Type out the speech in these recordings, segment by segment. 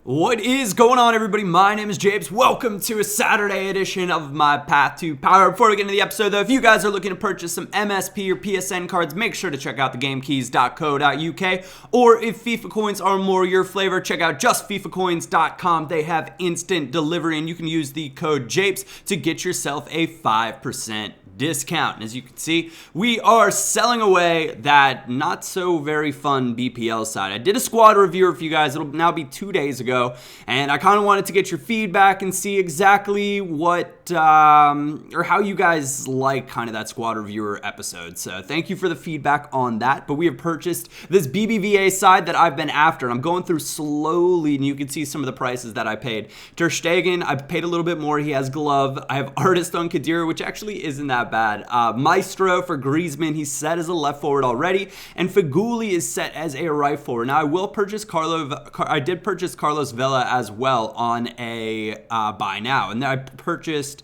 What is going on, everybody? My name is Japes. Welcome to a Saturday edition of my Path to Power. Before we get into the episode, though, if you guys are looking to purchase some MSP or PSN cards, make sure to check out thegamekeys.co.uk. Or if FIFA coins are more your flavor, check out justfifacoins.com. They have instant delivery, and you can use the code Japes to get yourself a 5% discount. And as you can see, we are selling away that not so very fun BPL side. I did a squad review for you guys. It'll now be 2 days ago, and I kind of wanted to get your feedback and see exactly what or how you guys like kind of that squad reviewer episode. So thank you for the feedback on that. But we have purchased this BBVA side that I've been after, and I'm going through slowly, and you can see some of the prices that I paid. Ter Stegen, I paid a little bit more. He has glove. I have artist on Khedira, which actually isn't that bad. Maestro for Griezmann, he's set as a left forward already, and Feghouli is set as a right forward. Now I did purchase Carlos Vela as well on a buy now, and then I purchased,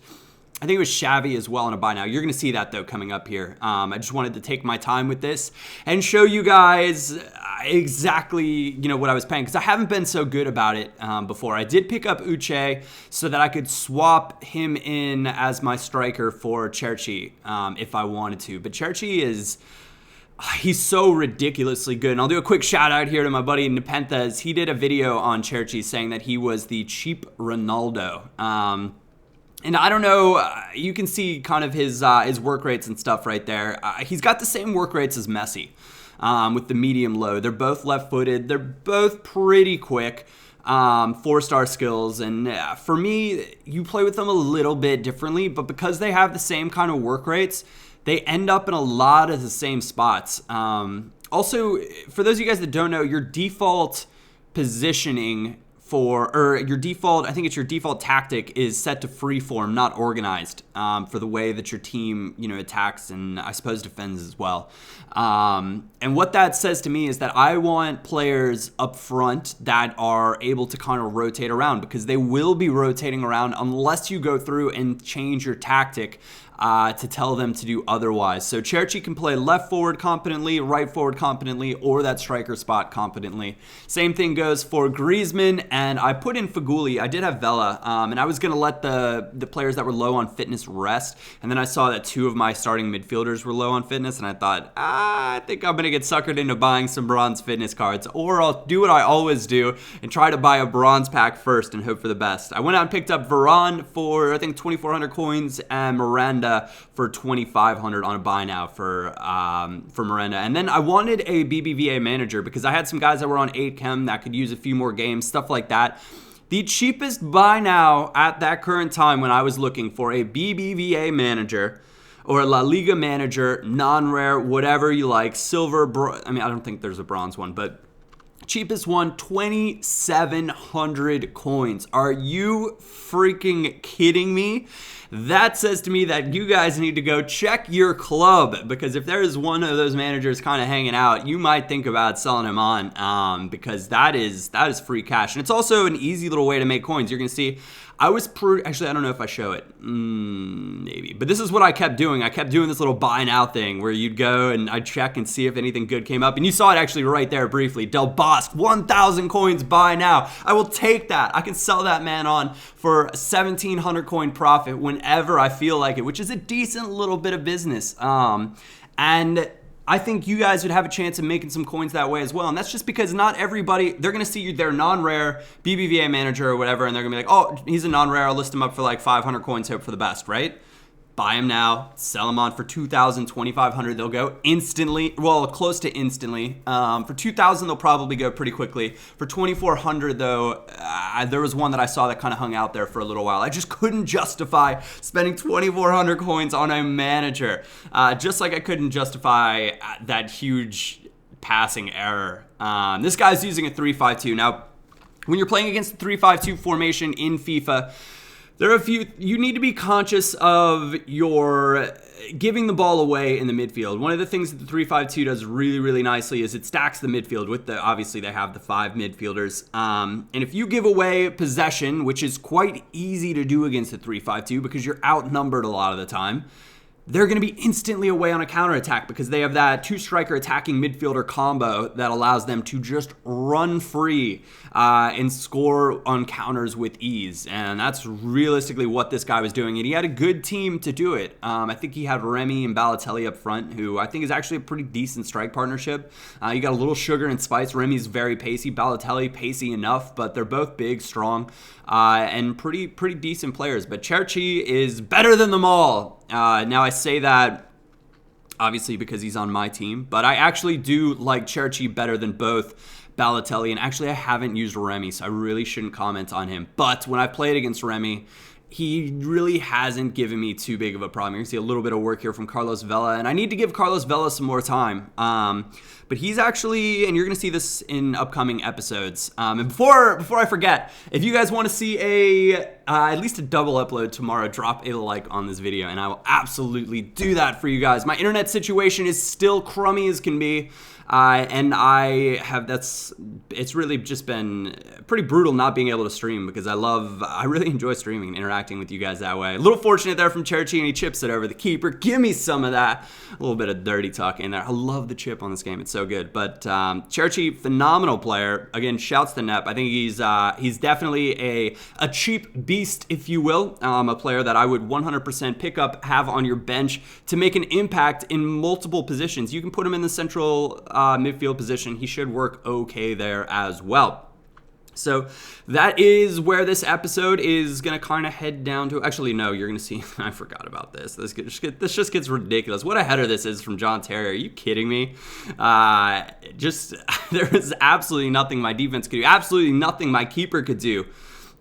I think it was Xavi as well on a buy now. You're going to see that, though, coming up here. I just wanted to take my time with this and show you guys exactly, what I was paying, because I haven't been so good about it before. I did pick up Uche so that I could swap him in as my striker for Cherchi if I wanted to. But Cherchi he's so ridiculously good. And I'll do a quick shout out here to my buddy Nepenthes. He did a video on Cherchi saying that he was the cheap Ronaldo. And I don't know, you can see kind of his work rates and stuff right there. He's got the same work rates as Messi with the medium low. They're both left-footed. They're both pretty quick. 4-star skills. And for me, you play with them a little bit differently, but because they have the same kind of work rates, they end up in a lot of the same spots. Also, for those of you guys that don't know, your default positioning your default tactic is set to freeform, not organized, for the way that your team, attacks and I suppose defends as well. And what that says to me is that I want players up front that are able to kind of rotate around, because they will be rotating around unless you go through and change your tactic to tell them to do otherwise. So Cherchi can play left forward competently, right forward competently, or that striker spot competently. Same thing goes for Griezmann, and I put in Feghouli. I did have Vela, and I was going to let the players that were low on fitness rest, and then I saw that 2 of my starting midfielders were low on fitness, and I thought, I think I'm going to get suckered into buying some bronze fitness cards, or I'll do what I always do and try to buy a bronze pack first and hope for the best. I went out and picked up Varane for, I think, 2,400 coins, and Miranda for 2,500 on a buy now for Miranda. And then I wanted a BBVA manager because I had some guys that were on 8 chem that could use a few more games, stuff like that. The cheapest buy now at that current time when I was looking for a BBVA manager or a La Liga manager, non-rare, whatever you like, silver, I don't think there's a bronze one, but cheapest one, 2,700 coins. Are you freaking kidding me? That says to me that you guys need to go check your club, because if there is one of those managers kind of hanging out, you might think about selling him on, because that is free cash. And it's also an easy little way to make coins. You're going to see, actually, I don't know if I show it. Maybe. But this is what I kept doing. I kept doing this little buy now thing where you'd go and I'd check and see if anything good came up. And you saw it actually right there briefly. Del Bosque, 1,000 coins buy now. I will take that. I can sell that man on for 1,700 coin profit whenever I feel like it, which is a decent little bit of business. And I think you guys would have a chance of making some coins that way as well. And that's just because not everybody, they're going to see their non-rare BBVA manager or whatever, and they're going to be like, oh, he's a non-rare, I'll list him up for like 500 coins, hope for the best, right? Buy him now, sell him on for 2,000, 2,500. They'll go instantly, well, close to instantly. For 2,000, they'll probably go pretty quickly. For 2,400, though, there was one that I saw that kind of hung out there for a little while. I just couldn't justify spending 2,400 coins on a manager, just like I couldn't justify that huge passing error. This guy's using a 3-5-2. Now, when you're playing against the 3-5-2 formation in FIFA, there are a few, you need to be conscious of your giving the ball away in the midfield. One of the things that the 3-5-2 does really, really nicely is it stacks the midfield with obviously they have the 5 midfielders. And if you give away possession, which is quite easy to do against the 3-5-2 because you're outnumbered a lot of the time, they're going to be instantly away on a counterattack because they have that two-striker attacking midfielder combo that allows them to just run free and score on counters with ease. And that's realistically what this guy was doing. And he had a good team to do it. I think he had Remy and Balotelli up front, who I think is actually a pretty decent strike partnership. You got a little sugar and spice. Remy's very pacey. Balotelli, pacey enough, but they're both big, strong, and pretty decent players. But Cherchi is better than them all. Now I say that obviously because he's on my team, but I actually do like Cherchi better than both Balotelli, and actually I haven't used Remy, so I really shouldn't comment on him. But when I played against Remy, he really hasn't given me too big of a problem. You're going to see a little bit of work here from Carlos Vela, and I need to give Carlos Vela some more time. But he's actually, and you're going to see this in upcoming episodes. And before I forget, if you guys want to see at least a double upload tomorrow, drop a like on this video, and I will absolutely do that for you guys. My internet situation is still crummy as can be. And it's really just been pretty brutal not being able to stream because I really enjoy streaming and interacting with you guys that way. A little fortunate there from Cherchi, and he chips it over the keeper. Give me some of that. A little bit of dirty talk in there. I love the chip on this game. It's so good. But Cherchi, phenomenal player. Again, shouts to Nep. I think he's definitely a cheap beast, if you will. A player that I would 100% pick up, have on your bench to make an impact in multiple positions. You can put him in the central midfield position. He should work okay there as well. So that is where this episode is going to kind of head down to. Actually, no, you're going to see. I forgot about this. This just gets ridiculous. What a header this is from John Terry. Are you kidding me? There was absolutely nothing my defense could do. Absolutely nothing my keeper could do.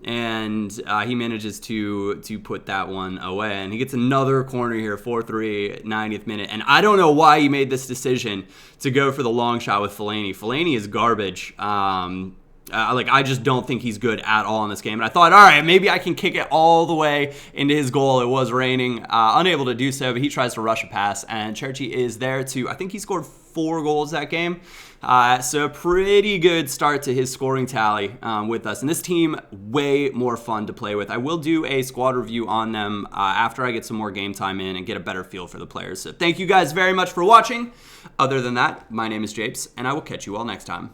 And he manages to put that one away. And he gets another corner here, 4-3, 90th minute. And I don't know why he made this decision to go for the long shot with Fellaini. Fellaini is garbage. I just don't think he's good at all in this game. And I thought, all right, maybe I can kick it all the way into his goal. It was raining. Unable to do so, but he tries to rush a pass. And Cherchi is there I think he scored 4 goals that game. So a pretty good start to his scoring tally with us. And this team, way more fun to play with. I will do a squad review on them after I get some more game time in and get a better feel for the players. So thank you guys very much for watching. Other than that, my name is Japes, and I will catch you all next time.